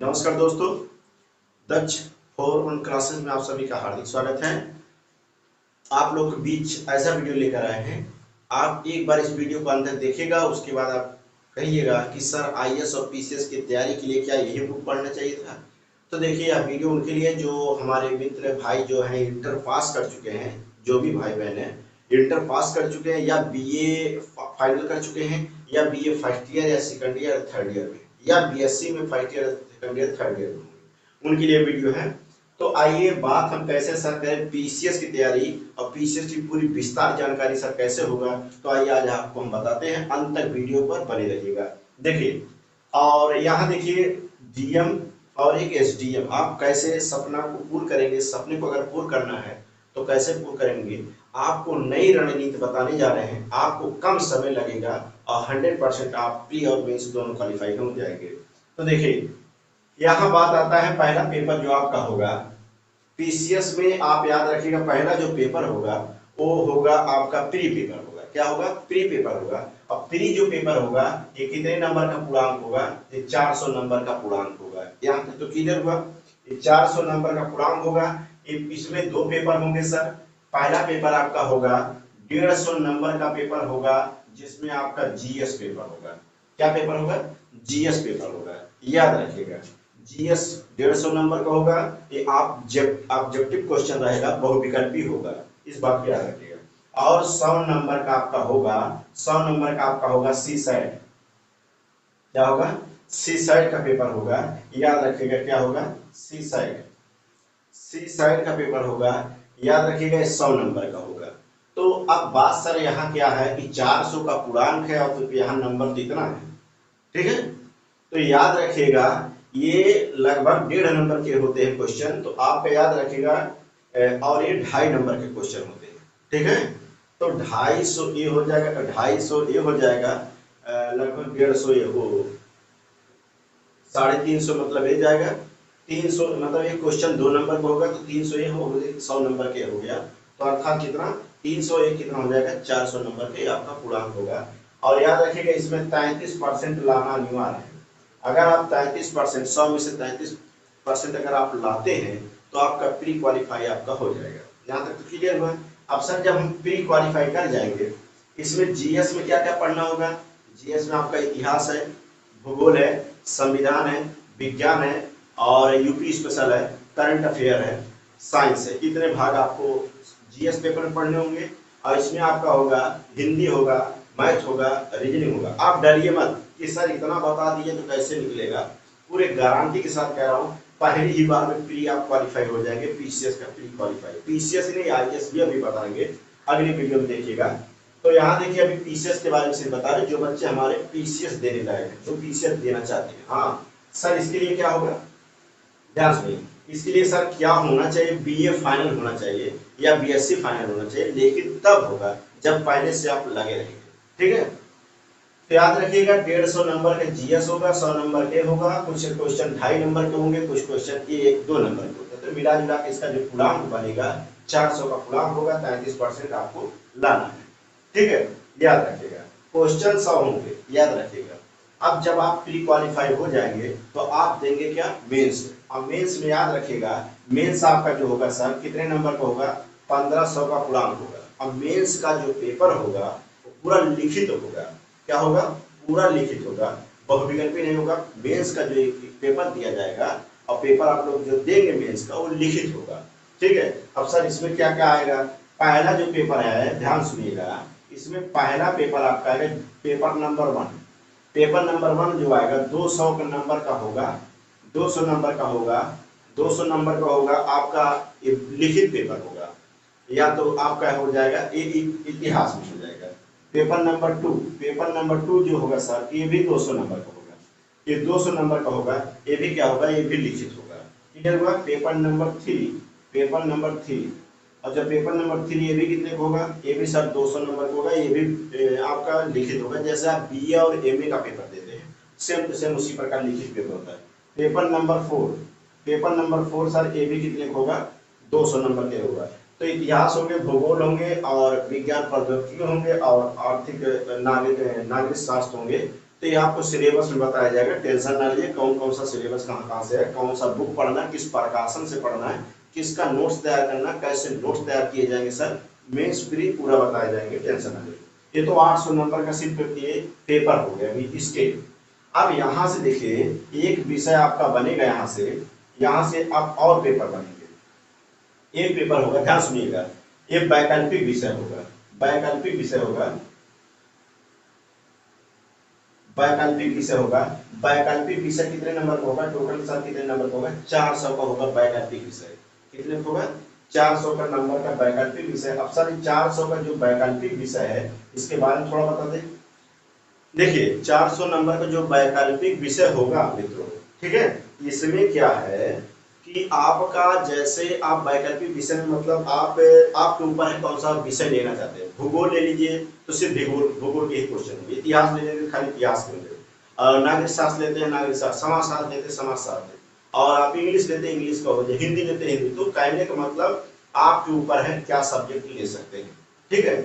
नमस्कार दोस्तों, दक्ष four on classes में आप सभी का हार्दिक स्वागत है। आप लोग के बीच ऐसा वीडियो लेकर आए हैं। आप एक बार इस वीडियो को अंत तक देखिएगा, उसके बाद आप कहिएगा कि सर आईएएस और पीसीएस की तैयारी के लिए क्या यही बुक पढ़ना चाहिए था। तो देखिए, यह वीडियो उनके लिए जो हमारे मित्र भाई जो हैं इंटर पास कर चुके हैं, जो भी भाई बहन हैं इंटर पास कर चुके हैं या बीए फाइनल कर चुके हैं या बीए फर्स्ट ईयर या सेकंड ईयर थर्ड ईयर में या बीएससी में first year second year third year में, उनके लिए वीडियो है। तो आइए बात हम कैसे सर करें पीसीएस की तैयारी और पीसीएस की पूरी विस्तार जानकारी सर कैसे होगा। तो आइए आज आपको हम बताते हैं, अंत तक वीडियो पर बने रहिएगा। देखिए, और यहाँ देखिए डीएम और एक एसडीएम, आप कैसे सपना को पूर्ण करेंगे। सपने को अगर पूर्ण करना है तो कैसे पूर्ण करेंगे, आपको नई रणनीति बताने जा रहे हैं। आपको कम समय लगेगा और 100% आप प्री और मेंस दोनों क्वालिफाई हो जाएंगे। तो देखिए, यहाँ बात आता है पहला पेपर जो आपका होगा पीसीएस में, आप याद रखिएगा पहला जो पेपर होगा वो होगा आपका प्री पेपर होगा। क्या होगा? प्री पेपर होगा। और प्री जो पेपर होगा ये कितने नंबर का पूर्णांक होगा? ये 400 नंबर का पूर्णांक होगा। यहाँ तक तो क्लियर हुआ? ये 400 नंबर का पूर्णांक होगा। इसमें दो पेपर होंगे सर। पहला पेपर आपका होगा 150 नंबर का पेपर होगा, जिसमें आपका जीएस पेपर होगा। क्या पेपर होगा? जीएस पेपर होगा। याद रखिएगा जीएस 150 नंबर का होगा। ये आप जब ऑब्जेक्टिव क्वेश्चन रहेगा, बहुविकल्पी होगा, इस बात को याद रखिएगा। और 100 नंबर का आपका होगा, 100 नंबर का आपका होगा सी साइड। क्या होगा? सी साइड का पेपर होगा। याद रखिएगा क्या होगा? सी साइड। सी साइड का पेपर होगा, याद रखिएगा 100 नंबर का होगा। तो अब बात सर यहाँ क्या है कि 400 का पूर्णांक है और तो यहाँ नंबर तो इतना है, ठीक है। तो याद रखिएगा ये लगभग 1.5 नंबर के होते हैं क्वेश्चन, तो आप याद रखिएगा। और ये 2.5 नंबर के क्वेश्चन होते हैं, ठीक है। तो 250 ये हो जाएगा, 250 ये हो जाएगा, लगभग 150 ये हो 350, मतलब ये जाएगा 300, मतलब ये क्वेश्चन 2 नंबर का होगा तो 300 ये हो 100 नंबर के हो गया। तो अर्थात कितना 301 कितना हो जाएगा? 400 नंबर के आपका पूर्णांक होगा। और याद रखिएगा इसमें 33% लाना अनिवार्य है। अगर आप 33%, 100 में से 33% अगर आप लाते हैं तो आपका प्री क्वालिफाई आपका हो जाएगा। यहाँ तक तो क्लियर हुआ? अब सर जब हम प्री क्वालिफाई कर जाएंगे, इसमें जीएस में क्या क्या पढ़ना होगा? जीएस में आपका इतिहास है, भूगोल है, संविधान है, विज्ञान है और यूपी स्पेशल है, करंट अफेयर है, साइंस है। इतने भाग आपको जीएस पेपर में पढ़ने होंगे। और इसमें आपका होगा हिंदी होगा, मैथ होगा, रीजनिंग होगा। आप डरिए मत कि सर इतना बता दिए तो कैसे निकलेगा। पूरे गारंटी के साथ कह रहा हूँ, पहली ही बार में प्री आप क्वालिफाई हो जाएंगे। पीसीएस का प्री क्वालिफाई, पीसीएस नहीं आईएएस भी अभी बताएंगे, अगली वीडियो में देखिएगा। तो यहाँ देखिए अभी पीसीएस के बारे में सिर्फ बता रहे, जो बच्चे हमारे पीसीएस देने लायक हैं, जो पीसीएस देना चाहते हैं। हाँ सर, इसके लिए क्या होगा ध्यान सुनिए। इसके लिए सर क्या होना चाहिए? बीए फाइनल होना चाहिए या बीएससी फाइनल होना चाहिए, लेकिन तब होगा जब पहले से आप लगे रहेंगे, ठीक है। तो याद रखिएगा 150 नंबर का जीएस होगा, 100 नंबर के होगा, कुछ क्वेश्चन 2.5 नंबर के होंगे, कुछ क्वेश्चन 1-2 नंबर के होंगे। तो मिला जुला के इसका जो पूर्णांक बनेगा 400 का पूर्णांक होगा। 33% आपको लाना है, ठीक है। याद रखिएगा क्वेश्चन 100 होंगे, याद रखिएगा। अब जब आप प्री क्वालिफाई हो जाएंगे तो आप देंगे क्या? मेंस। और मेंस में याद रखिएगा मेंस आपका जो होगा सर कितने नंबर का होगा? 1500 का पूर्णांक होगा। अब मेंस का जो पेपर होगा वो पूरा लिखित होगा। क्या होगा? पूरा लिखित होगा, बहुविकल्पी नहीं होगा। मेंस का जो पेपर दिया जाएगा और पेपर आप लोग जो देंगे मेंस का, वो लिखित होगा, ठीक है। अब सर इसमें क्या क्या आएगा? पहला जो पेपर है, ध्यान सुनिएगा, इसमें पहला पेपर आपका है पेपर नंबर 1। पेपर नंबर 1 जो आएगा 200 का नंबर का होगा, 200 नंबर का होगा, 200 नंबर का होगा आपका। ये लिखित पेपर होगा, या तो आपका हो जाएगा इतिहास में हो जाएगा। पेपर नंबर 2, पेपर नंबर 2 जो होगा सर ये भी 200 नंबर का होगा। ये 200 नंबर का होगा, ये भी क्या होगा? ये भी लिखित होगा। क्लियर हुआ? Paper number 3, paper number 3। और जब पेपर नंबर 3 ये भी कितने का होगा? ये भी सर 200 नंबर का होगा, ये भी आपका लिखित होगा। जैसे आप बीए और एमए का पेपर देते हैं, सेम टू सेम उसी प्रकार लिखित पेपर होता है। Paper number 4, paper number 4 sir ये भी कितने का होगा? 200 नंबर के होगा। तो इतिहास होंगे, भूगोल होंगे और विज्ञान प्रौद्योगिकी होंगे और आर्थिक नागरिक शास्त्र होंगे। तो ये आपको सिलेबस में बताया जाएगा, टेंशन ना लीजिए। कौन कौन सा सिलेबस कहाँ कहाँ से है, कौन सा बुक पढ़ना है, किस प्रकाशन से पढ़ना है, किसका नोट्स तैयार करना, कैसे नोट्स तैयार किए जाएंगे, सर मेंस प्री पूरा बताए जाएंगे, टेंशन ना लीजिए। ये तो 800 नंबर का सिर्फ ये पेपर हो गया अभी इसके। अब यहाँ से देखिए एक विषय आपका बनेगा, यहाँ से आप और पेपर बनेंगे। एक पेपर होगा, ध्यान सुनिएगा, ये वैकल्पिक विषय होगा। वैकल्पिक विषय होगा, वैकल्पिक विषय होगा। वैकल्पिक विषय कितने नंबर का होगा, टोटल सर कितने नंबर का होगा, 400 का होगा वैकल्पिक विषय। कितने का होगा, 400 का नंबर का वैकल्पिक विषय। अब सर 400 का जो वैकल्पिक विषय है इसके बारे में थोड़ा बता दें। देखिए 400 नंबर का जो वैकल्पिक विषय होगा मित्रों, ठीक है, इसमें क्या है कि आपका जैसे आप वैकल्पिक विषय में मतलब आप आपके ऊपर है कौन सा विषय लेना चाहते हैं। भूगोल ले लीजिए तो सिर्फ भूगोल के ही क्वेश्चन होंगे, इतिहास ले लेंगे खाली इतिहास के होंगे, नागरिक शास्त्र लेते हैं नागरिक शास्त्र, समाज शास्त्र लेते हैं समाज शास्त्र, और आप इंग्लिश लेते हैं इंग्लिश का हो जाए, हिंदी लेते हैं हिंदी। तो कहने का मतलब आपके ऊपर है क्या सब्जेक्ट ले सकते हैं, ठीक है,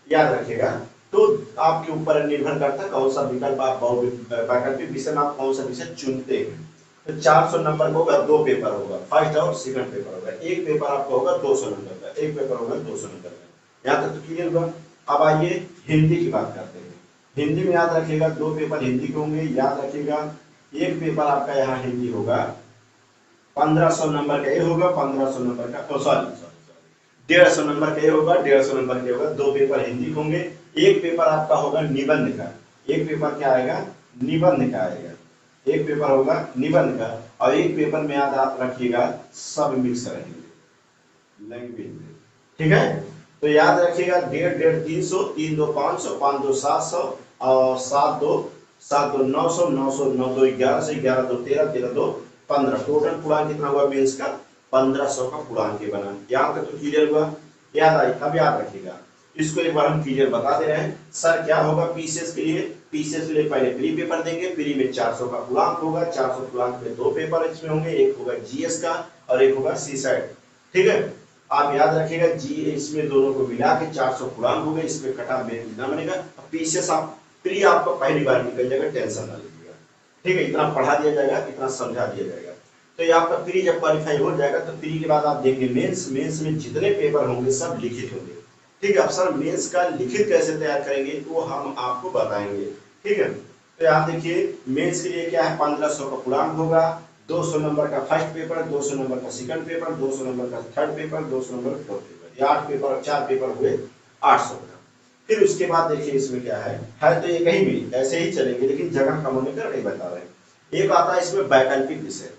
याद रखिएगा। तो आपके ऊपर निर्भर करता है कौन सा विकल्प आप वैकल्पिक विषय में आप कौन सा विषय चुनते हैं। तो 400 नंबर का होगा, दो पेपर होगा, फर्स्ट और सेकंड पेपर होगा। एक पेपर आपका होगा 200 नंबर का, एक पेपर होगा 200 नंबर का। यहाँ तक तो क्लियर हुआ। अब आइए हिंदी की बात करते हैं। हिंदी में याद रखिएगा दो पेपर हिंदी के होंगे, याद रखिएगा। एक पेपर आपका यहाँ हिंदी होगा 1500 नंबर का, ये होगा 1500 नंबर का, सॉरी 150 नंबर का ये होगा, 150 नंबर के होगा। दो पेपर हिंदी होंगे। एक पेपर आपका होगा निबंध का। एक पेपर क्या आएगा, निबंध का आएगा। एक पेपर होगा निबंध का, और एक पेपर में याद आप रखिएगा सब मिक्स रहेंगे लैंग्वेज में, ठीक है। तो याद रखिएगा 1.5 300, 3 2 500, 5 2 700, और 7 2 900, 900 9 2 11 से 11 2 13, 13 2 15। टोटल पूर्णांक कितना हुआ मेंस का, 1500 का पूर्णांक बना। यहाँ तक तो क्लियर हुआ, याद आई। अब याद रखिएगा इसको एक बार हम क्लियर बता दे रहे हैं। सर क्या होगा पीसीएस के लिए, पीसीएस के लिए पहले प्री पेपर देंगे, प्री में 400 का पूर्णांक होगा, 400 पूर्णांक में दो पेपर इसमें होंगे, एक होगा जीएस का और एक होगा सीसैट, ठीक है। आप याद रखिएगा जी इसमें दोनों को मिला के 400 पूर्णांक होगा, इसमें कटा मेन कितना बनेगा। पीसीएस आप प्री आपका पहली बार निकल जाएगा, टेंशन ना लीजिएगा, ठीक है। इतना पढ़ा दिया जाएगा, इतना समझा दिया जाएगा। तो ये आपका प्री जब क्वालिफाई हो जाएगा तो प्री के बाद आप देंगे मेंस। मेंस में जितने पेपर होंगे सब लिखित होंगे, ठीक है। अब सर मेंस का लिखित कैसे तैयार करेंगे वो हम आपको बताएंगे, ठीक है। तो यहाँ देखिए मेंस के लिए क्या है, 1500 का पूर्णांक होगा, 200 नंबर का फर्स्ट पेपर, 200 नंबर का सेकंड पेपर, 200 नंबर का थर्ड पेपर, 200 नंबर का फोर्थ पेपर, ये 8 पेपर, 4 पेपर हुए 800 का। फिर उसके बाद देखिए इसमें क्या है तो ये कहीं भी ऐसे ही चलेंगे, लेकिन जगह कम होने का नहीं बता रहे हैं। एक आता है इसमें वैकल्पिक विषय,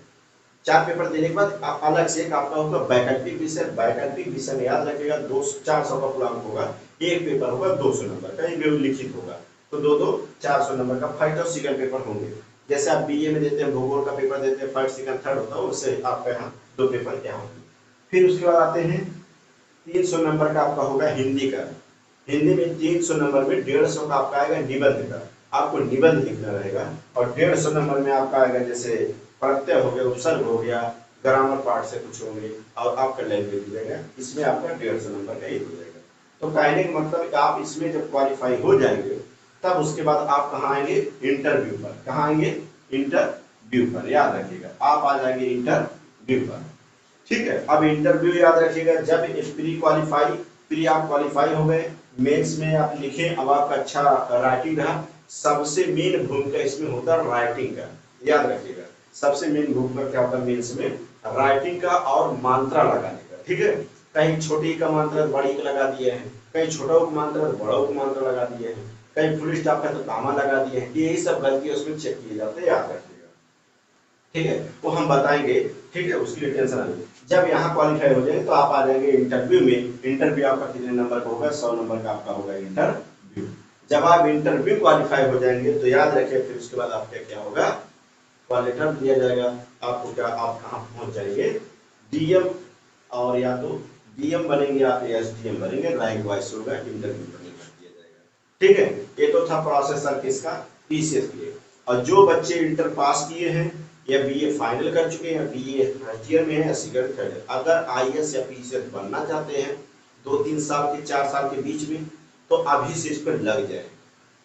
4 पेपर देने के बाद अलग से एक आपका होगा वैकल्पिक विषय। वैकल्पिक विषय में याद रखिएगा 400 का पूर्णांक होगा, एक पेपर होगा 200 नंबर का, ये लिखित होगा। तो दो 400 नंबर का फर्स्ट और सेकंड पेपर होंगे। जैसे आप बीए में देते हैं भूगोल का पेपर देते हैं, फर्स्ट सेकंड थर्ड होता है, उससे आपका यहाँ दो पेपर क्या होंगे। फिर उसके बाद आते हैं 300 नंबर का आपका होगा हिंदी का। हिंदी में 300 नंबर में 150 का आपका आएगा निबंध का, आपको निबंध लिखना रहेगा। और 150 नंबर में आपका आएगा जैसे प्रत्यय हो गया, उपसर्ग हो गया, ग्रामर पार्ट से कुछ होंगे, और आपका लैंग्वेज हो जाएगा। इसमें आपका 150 नंबर का ये हो जाएगा। तो कहने का मतलब आप इसमें जब क्वालिफाई हो जाएंगे तब उसके बाद आप कहाँ आएंगे, इंटरव्यू पर। कहाँ आएंगे, इंटरव्यू पर, याद रखिएगा आप आ जाएंगे इंटरव्यू पर, ठीक है। अब इंटरव्यू याद रखिएगा जब प्री आप क्वालिफाई हो गए, मेंस में आप लिखे, अब आपका अच्छा राइटिंग रहा। सबसे मेन भूमिका इसमें होता है राइटिंग का, याद रखिएगा सबसे मेन भूमिका क्या होता है मेंस में, राइटिंग का और मात्रा लगाने का, ठीक है। कहीं छोटी का मात्रा बड़ी का लगा दिए हैं, कहीं छोटा का मात्रा बड़ा का मात्रा लगा दिए हैं, कहीं फुल स्टॉप का तो कामा लगा दिए हैं, यही सब गलती उसमें चेक किए जाते हैं, याद रखिएगा, ठीक है। वो हम बताएंगे, ठीक है, उसके लिए टेंशन ना लीजिए। जब यहाँ क्वालिफाई हो जाए तो आप आ जाएंगे इंटरव्यू में। इंटरव्यू आपका कितने नंबर का होगा, 100 नंबर का आपका होगा इंटरव्यू। जब आप इंटरव्यू क्वालिफाई हो जाएंगे तो याद रखिए फिर उसके बाद आपका क्या होगा, कॉल लेटर दिया जाएगा आपको। क्या आप कहाँ पहुंच जाएंगे, डीएम, और या तो डीएम बनेंगे आप या एसडीएम बनेंगे, रैंक वाइज होगा, इंटरव्यू करने का दिया जाएगा, ठीक है। ये तो था प्रोसेस सर किसका, पीसीएस के लिए। और जो बच्चे इंटर पास किए हैं या बीए फाइनल कर चुके हैं, बीए फर्स्ट ईयर में है या सेकंड थर्ड, अगर आईएएस या पीसीएस बनना चाहते हैं 2-3 साल के 4 साल के बीच में, तो अभी से इस पर लग जाए।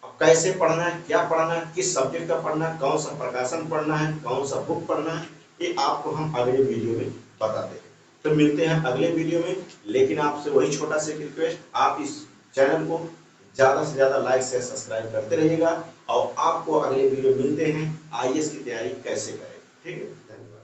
अब कैसे पढ़ना है, क्या पढ़ना है, किस सब्जेक्ट का पढ़ना है, कौन सा प्रकाशन पढ़ना है, कौन सा बुक पढ़ना है, ये आपको हम अगले वीडियो में बताते हैं। तो मिलते हैं अगले वीडियो में, लेकिन आपसे वही छोटा सा रिक्वेस्ट, आप इस चैनल को ज़्यादा से ज़्यादा लाइक से सब्सक्राइब करते रहिएगा और आपको अगले वीडियो मिलते हैं IAS की तैयारी कैसे करें। ठीक है, धन्यवाद।